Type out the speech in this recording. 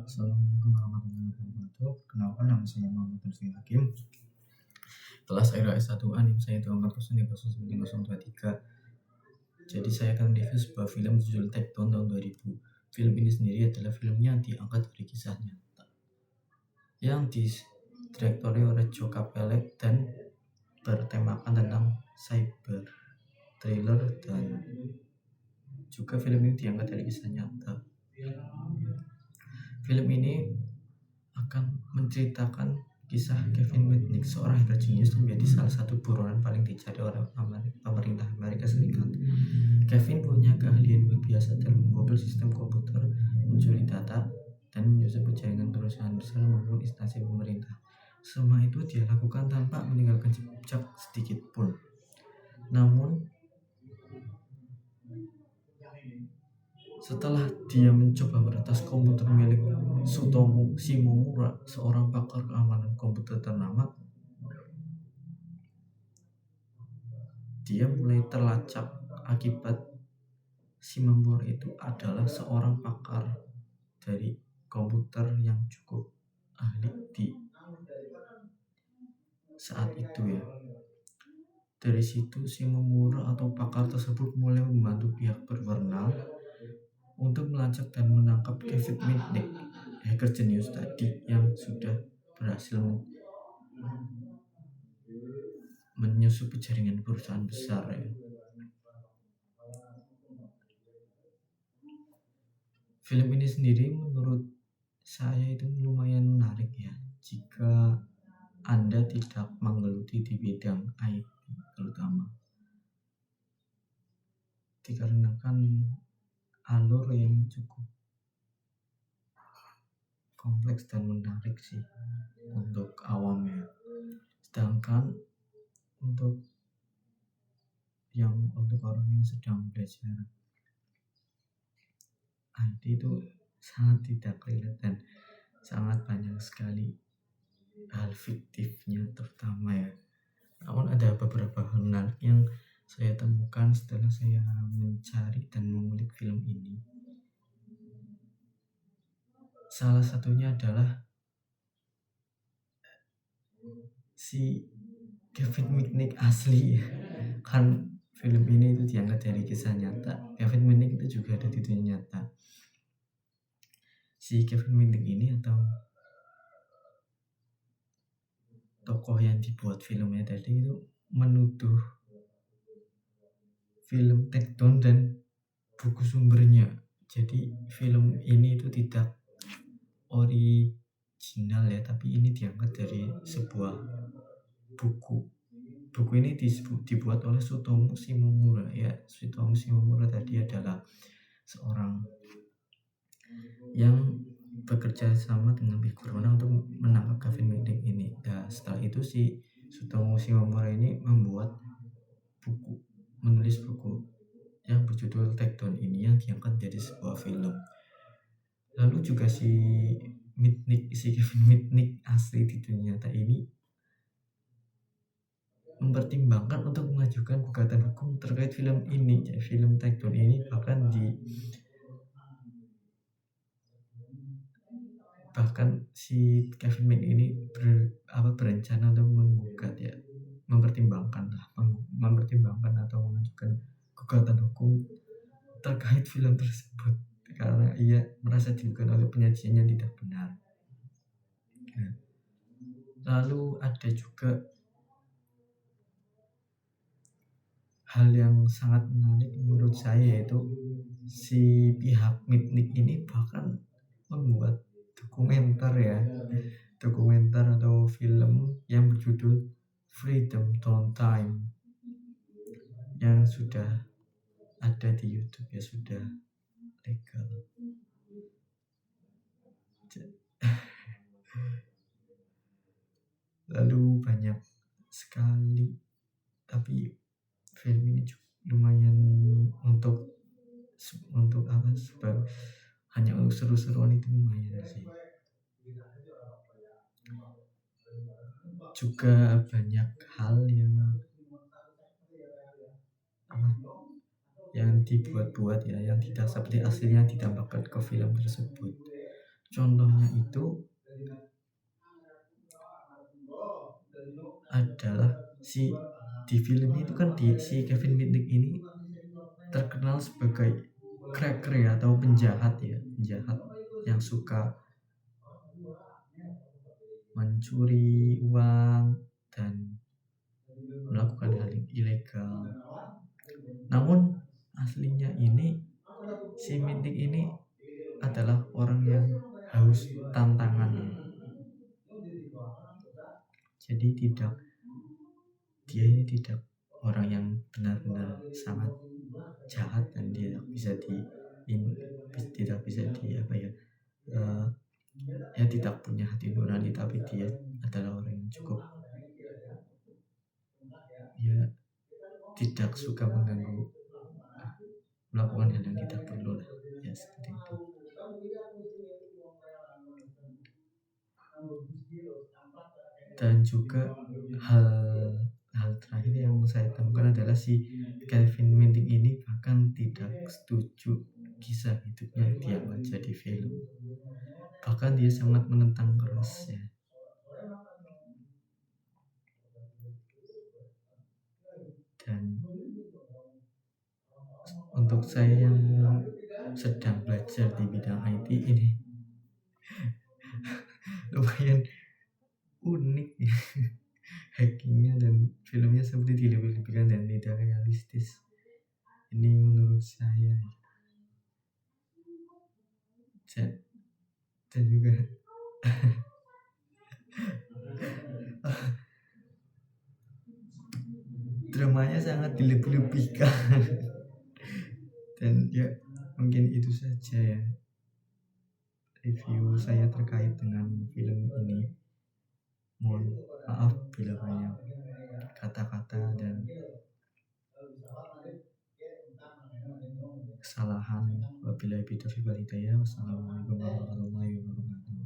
Assalamualaikum warahmatullahi wabarakatuh. Perkenalkan, nama saya Muhammad Rizky Hakim. Kelas Aira S1 NIM saya itu 4090923. Jadi saya akan mereview sebuah film berjudul Takedown tahun 2000. Film ini sendiri adalah filmnya diangkat dari kisah nyata yang didirektori oleh Joe Capelle dan bertemakan tentang cyber thriller, dan juga film ini diangkat dari kisah nyata. Film ini akan menceritakan kisah Kevin Mitnick, seorang hacker jenius yang menjadi salah satu buronan paling dicari oleh pemerintah Amerika Serikat. Kevin punya keahlian luar biasa dalam membobol sistem komputer, mencuri data, dan menyusup jaringan perusahaan besar maupun instansi pemerintah. Semua itu dia lakukan tanpa meninggalkan jejak sedikit pun. Namun, setelah dia mencoba meretas komputer milik Sutomu Shimomura, seorang pakar keamanan komputer ternama, dia mulai terlacak akibat Shimomura itu adalah seorang pakar dari komputer yang cukup ahli di saat itu ya. Dari situ Shimomura atau pakar tersebut mulai membantu pihak berwenang untuk melacak dan menangkap Kevin Mitnick, hacker jenius tadi yang sudah berhasil menyusup jaringan perusahaan besar ya. Film ini sendiri menurut saya itu lumayan menarik ya, jika Anda tidak menggeluti di bidang IT terutama, dikarenakan alur yang cukup kompleks dan menarik sih untuk awamnya. Sedangkan untuk orang yang sedang belajar IT itu sangat tidak relate dan sangat banyak sekali hal fiktifnya terutama ya. Namun ada beberapa hal menarik yang saya temukan setelah saya mencari dan mengulik film ini. Salah satunya adalah si Kevin Mitnick asli. Kan film ini itu diangkat dari kisah nyata. Kevin Mitnick itu juga ada di dunia nyata. Si Kevin Mitnick ini atau tokoh yang dibuat filmnya tadi itu menuduh film Takedown dan buku sumbernya. Jadi film ini itu tidak original ya, tapi ini diangkat dari sebuah buku. Buku ini dibuat oleh Sutomu Shimomura ya. Sutomu Shimomura tadi adalah seorang yang bekerja sama dengan pihak berwenang untuk menangkap Kevin Mitnick ini. Nah, setelah itu si Sutomu Shimomura ini menulis buku yang berjudul Takedown ini yang diangkat jadi sebuah film. Lalu juga si Kevin Mitnick asli di dunia nyata ini mempertimbangkan untuk mengajukan gugatan hukum terkait film ini. Jadi film Takedown ini bahkan si Kevin Mitnick ini berencana untuk menggugat ya, mempertimbangkan atau mengajukan gugatan hukum terkait film tersebut karena ia merasa dirugikan oleh penyajian yang tidak benar. Lalu ada juga hal yang sangat menarik menurut saya, yaitu si pihak Mitnick ini bahkan membuat dokumenter atau film yang berjudul Freedom Downtime yang sudah ada di YouTube ya, sudah legal. Lalu banyak sekali, tapi film ini lumayan untuk hanya untuk seru-seruan itu lumayan sih. Juga banyak hal yang dibuat-buat ya, yang tidak seperti aslinya ditambahkan ke film tersebut. Contohnya itu adalah di film itu kan si Kevin Mitnick ini terkenal sebagai cracker ya, atau penjahat yang suka mencuri uang dan melakukan hal ilegal. Namun aslinya ini si Mitnick ini adalah orang yang haus tantangan. Jadi dia ini tidak orang yang benar-benar sangat jahat dan dia tidak bisa tidak punya hati nurani, tapi dia adalah orang yang cukup tidak suka mengganggu, melakukan hal yang tidak perlu lah, seperti itu. Dan juga hal terakhir yang saya temukan adalah si Kevin Mitnick ini bahkan tidak setuju kisah hidupnya diangkat jadi film. Bahkan dia sangat menentang keras ya. Dan untuk saya yang sedang belajar di bidang IT ini lumayan unik ya. Hackingnya dan filmnya seperti dilebih-lebihkan dan tidak realistis. Ini menurut saya. Dan juga dramanya sangat dilebih-lebihkan. Dan ya mungkin itu saja ya review saya terkait dengan film ini. Mohon maaf bila banyak kata-kata dan kesalahan. Wabillahi taufiq wal hidayah. Wassalamualaikum warahmatullahi wabarakatuh.